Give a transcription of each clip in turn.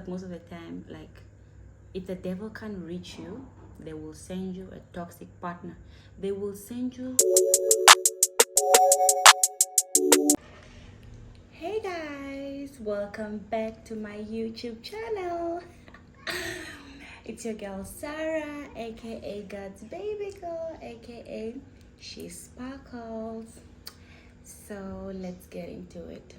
Most of the time, like, if the devil can't reach you, they will send you a toxic partner. They will send you. Hey guys, welcome back to my YouTube channel. It's your girl Sarah, aka God's baby girl, aka She Sparkles. So let's get into it.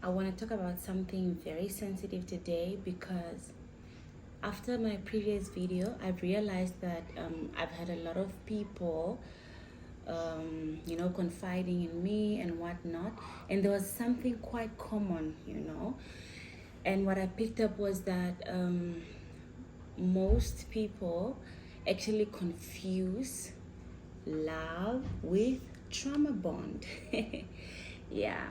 I want to talk about something very sensitive today because after my previous video, I've realized that I've had a lot of people, confiding in me and whatnot. And there was something quite common, And what I picked up was that most people actually confuse love with trauma bond. Yeah.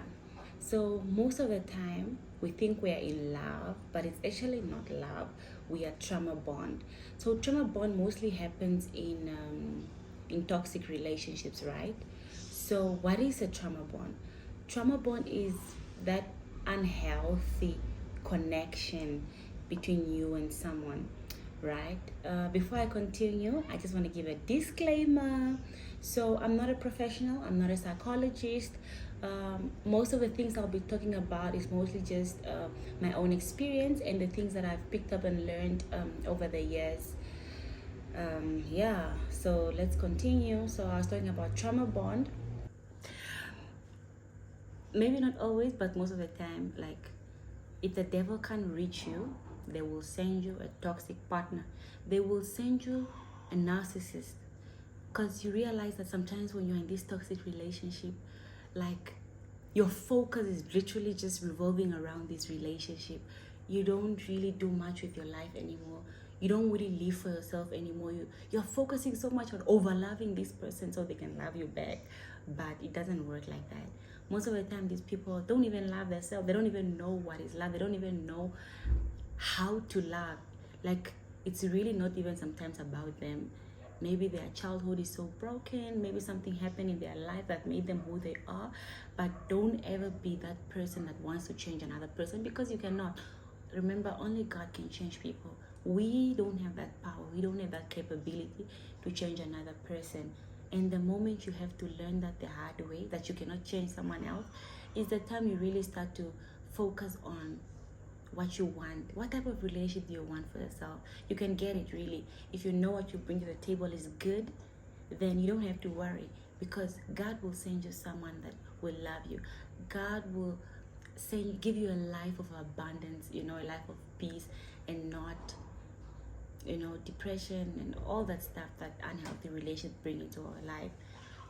So most of the time we think we are in love, but it's actually not love. We are trauma bond. So trauma bond mostly happens in toxic relationships, right? So what is a trauma bond? Trauma bond is that unhealthy connection between you and someone, right? Before I continue, I just want to give a disclaimer. So I'm not a professional, I'm not a psychologist. Most of the things I'll be talking about is mostly just my own experience and the things that I've picked up and learned over the years. So let's continue. So I was talking about trauma bond. Maybe not always, but most of the time, like, if the devil can't reach you, they will send you a toxic partner. They will send you a narcissist. Because you realize that sometimes when you're in this toxic relationship, like, your focus is literally just revolving around this relationship. You don't really do much with your life anymore. You don't really live for yourself anymore. You're focusing so much on over-loving this person so they can love you back. But it doesn't work like that. Most of the time, these people don't even love themselves. They don't even know what is love. They don't even know how to love. Like, it's really not even sometimes about them. Maybe their childhood is so broken. Maybe something happened in their life that made them who they are. But don't ever be that person that wants to change another person, because you cannot. Remember, only God can change people. We don't have that power. We don't have that capability to change another person. And the moment you have to learn that the hard way, that you cannot change someone else, is the time you really start to focus on what you want. What type of relationship do you want for yourself? You can get it, really. If you know what you bring to the table is good, then you don't have to worry, because God will send you someone that will love you. God will give you a life of abundance, a life of peace, and not depression and all that stuff that unhealthy relationships bring into our life.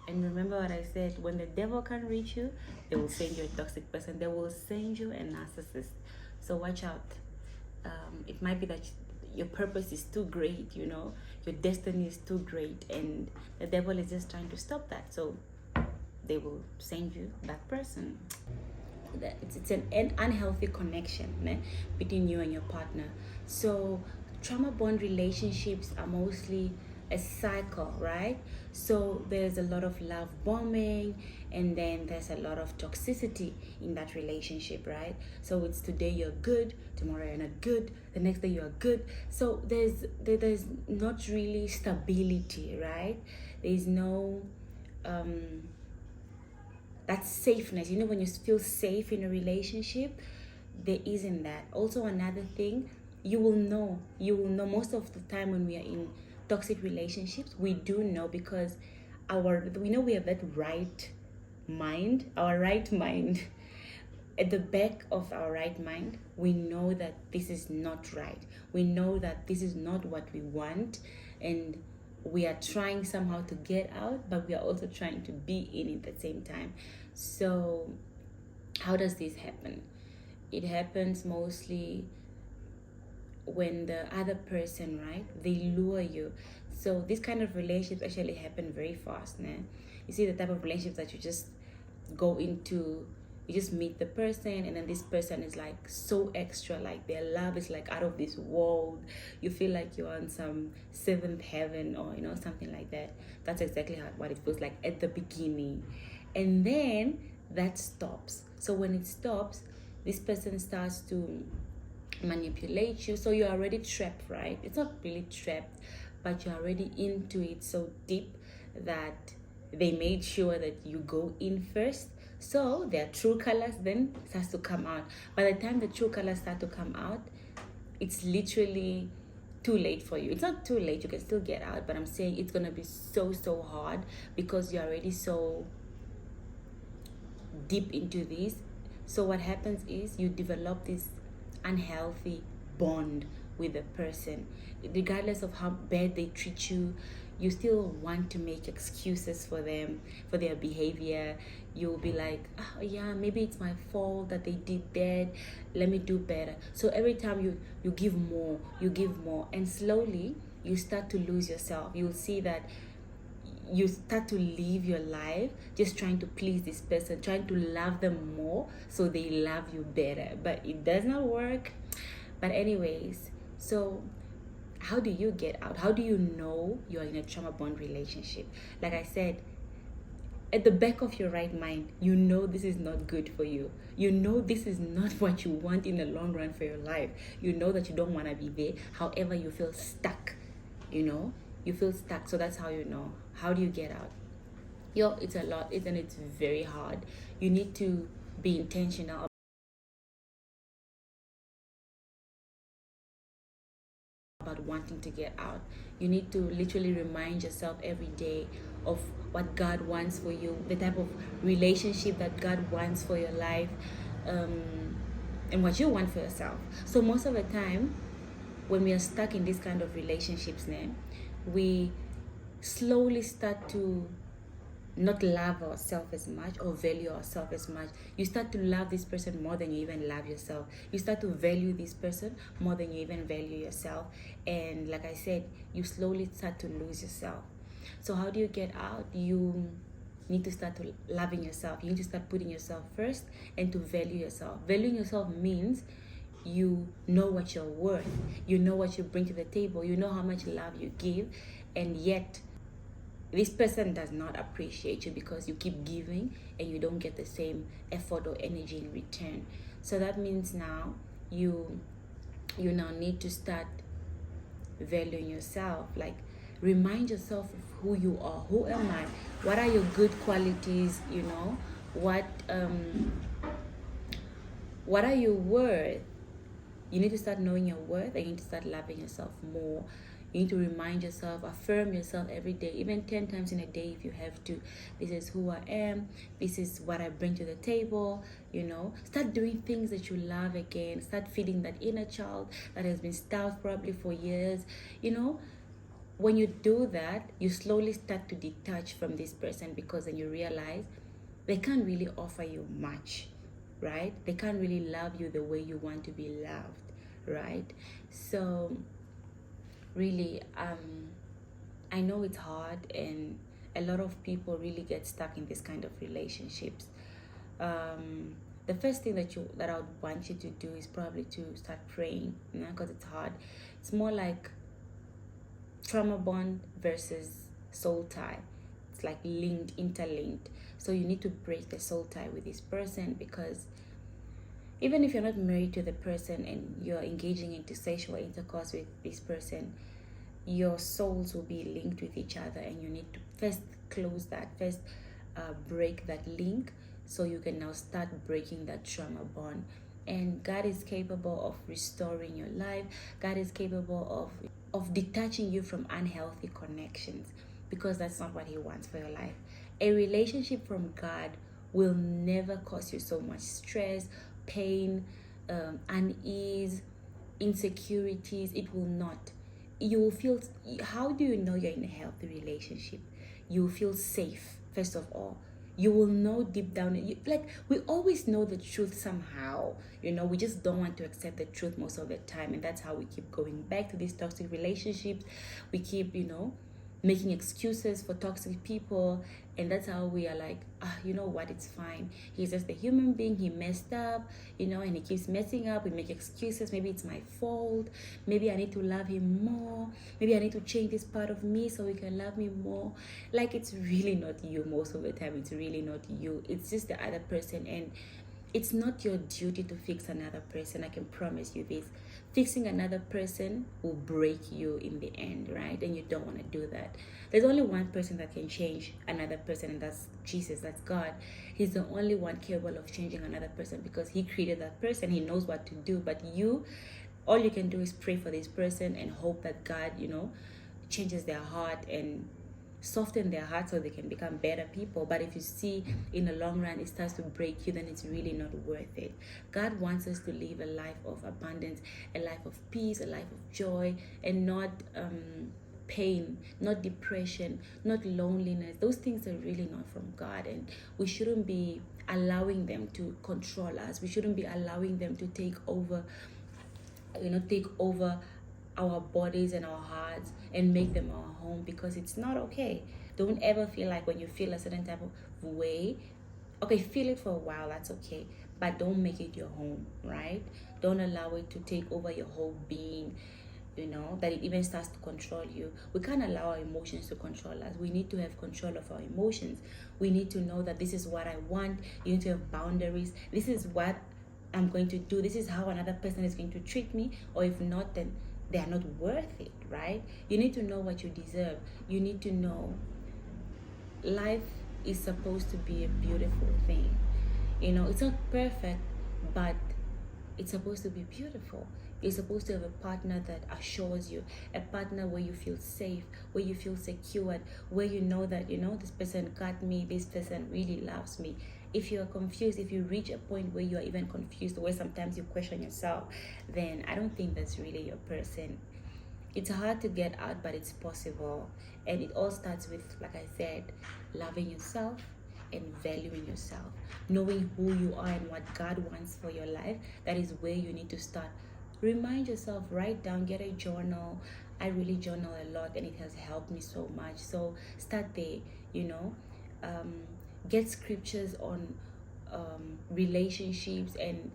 And remember what I said, when the devil can't reach you, they will send you a toxic person. They will send you a narcissist. So watch out. It might be that your purpose is too great, your destiny is too great, and the devil is just trying to stop that. So they will send you that person. It's an unhealthy connection between you and your partner. So trauma bond relationships are mostly a cycle, right? So there's a lot of love bombing, and then there's a lot of toxicity in that relationship, right? So it's today you're good, tomorrow you're not good, the next day you're good. So there's not really stability, right? There's no that safeness. When you feel safe in a relationship, there isn't that. Also, another thing, you will know most of the time when we are in toxic relationships, we do know, because we know we have that our right mind. At the back of our right mind, we know that this is not right. We know that this is not what we want, and we are trying somehow to get out, but we are also trying to be in it at the same time. So how does this happen? It happens mostly when the other person, right, they lure you. So this kind of relationships actually happen very fast. You see, the type of relationships that you just go into, you just meet the person, and then this person is like so extra, like their love is like out of this world. You feel like you're on some seventh heaven, or something like that. That's exactly what it feels like at the beginning. And then that stops. So when it stops, this person starts to manipulate you. So you're already trapped, right? It's not really trapped, but you're already into it so deep that they made sure that you go in first. So their true colors then starts to come out. By the time the true colors start to come out, it's literally too late for you. It's not too late, you can still get out, but I'm saying it's gonna be so hard because you're already so deep into this. So what happens is you develop this unhealthy bond with the person. Regardless of how bad they treat you, you still want to make excuses for them, for their behavior. You'll be like, oh yeah, maybe it's my fault that they did that, let me do better. So every time you give more, and slowly you start to lose yourself. You'll see that you start to live your life just trying to please this person, trying to love them more so they love you better, but it does not work. But anyways, so how do you get out? How do you know you're in a trauma bond relationship? Like I said, at the back of your right mind, you know this is not good for you. You know this is not what you want in the long run for your life. You know that you don't want to be there. However, you feel stuck. You feel stuck. So that's how you know. How do you get out? It's a lot, and it's very hard. You need to be intentional about wanting to get out. You need to literally remind yourself every day of what God wants for you, the type of relationship that God wants for your life, and what you want for yourself. So most of the time, when we are stuck in this kind of relationships, we slowly start to not love ourselves as much or value ourselves as much. You start to love this person more than you even love yourself. You start to value this person more than you even value yourself. And like I said, you slowly start to lose yourself. So how do you get out? You need to start to loving yourself. You need to start putting yourself first and to value yourself. Valuing yourself means you know what you're worth. You know what you bring to the table. You know how much love you give, and yet this person does not appreciate you because you keep giving and you don't get the same effort or energy in return. So that means now you now need to start valuing yourself. Like, remind yourself of who you are. Who am I? What are your good qualities? What are you worth? You need to start knowing your worth, and you need to start loving yourself more. You need to remind yourself, affirm yourself every day, even 10 times in a day if you have to. This is who I am. This is what I bring to the table. Start doing things that you love again. Start feeding that inner child that has been starved probably for years. When you do that, you slowly start to detach from this person, because then you realize they can't really offer you much, right? They can't really love you the way you want to be loved, right? So really, I know it's hard, and a lot of people really get stuck in this kind of relationships. The first thing that I would want you to do is probably to start praying, because it's hard. It's more like trauma bond versus soul tie. It's like interlinked. So you need to break the soul tie with this person, because even if you're not married to the person and you're engaging into sexual intercourse with this person, your souls will be linked with each other, and you need to first break that link, so you can now start breaking that trauma bond. And God is capable of restoring your life. God is capable of detaching you from unhealthy connections, because that's not what He wants for your life. A relationship from God will never cause you so much stress, pain, unease, insecurities. It will not. You will feel. How do you know you're in a healthy relationship? You will feel safe, first of all. You will know deep down. We always know the truth somehow. We just don't want to accept the truth most of the time, and that's how we keep going back to these toxic relationships. We keep, making excuses for toxic people, and that's how we are like, you know what, it's fine, he's just a human being, he messed up, and he keeps messing up. We make excuses. Maybe it's my fault, maybe I need to love him more, maybe I need to change this part of me so he can love me more. Like, it's really not you. Most of the time it's really not you, it's just the other person. And it's not your duty to fix another person. I can promise you this. Fixing another person will break you in the end, right? And you don't want to do that. There's only one person that can change another person, and that's Jesus, that's God. He's the only one capable of changing another person because he created that person. He knows what to do. But you, all you can do is pray for this person and hope that God, changes their heart and soften their heart so they can become better people. But if you see in the long run it starts to break you, then it's really not worth it. God wants us to live a life of abundance, a life of peace, a life of joy, and not pain, not depression, not loneliness. Those things are really not from God, and we shouldn't be allowing them to control us. We shouldn't be allowing them to take over our bodies and our hearts and make them our home, because it's not okay. Don't ever feel like when you feel a certain type of way, okay, feel it for a while, that's okay, but don't make it your home, right? Don't allow it to take over your whole being, that it even starts to control you. We can't allow our emotions to control us. We need to have control of our emotions. We need to know that this is what I want. You need to have boundaries. This is what I'm going to do. This is how another person is going to treat me, or if not, then they are not worth it, right? You need to know what you deserve. You need to know life is supposed to be a beautiful thing. It's not perfect, but it's supposed to be beautiful. You're supposed to have a partner that assures you, a partner where you feel safe, where you feel secured, where you know that, this person got me, this person really loves me. If you're confused, if you reach a point where you are even confused, where sometimes you question yourself, then I don't think that's really your person. It's hard to get out, but it's possible. And it all starts with, like I said, loving yourself and valuing yourself, knowing who you are and what God wants for your life. That is where you need to start. Remind yourself, write down, get a journal. I really journal a lot, and it has helped me so much. So start there, get scriptures on relationships and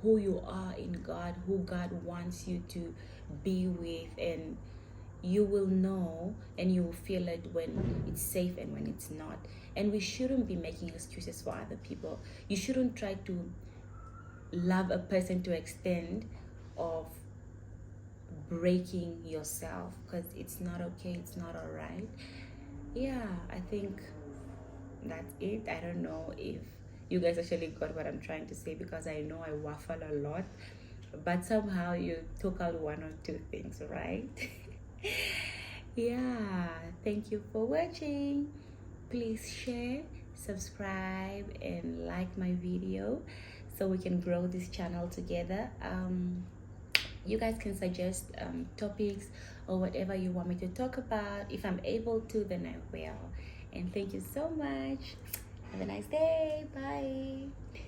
who you are in God, who God wants you to be with, and you will know and you will feel it when it's safe and when it's not. And we shouldn't be making excuses for other people. You shouldn't try to love a person to extent of breaking yourself, because it's not okay, it's not all right. Yeah, I think that's it. I don't know if you guys actually got what I'm trying to say, because I know I waffle a lot, but somehow you took out one or two things, right? Yeah, thank you for watching. Please share, subscribe, and like my video so we can grow this channel together. You guys can suggest topics or whatever you want me to talk about. If I'm able to, then I will. And thank you so much. Have a nice day. Bye.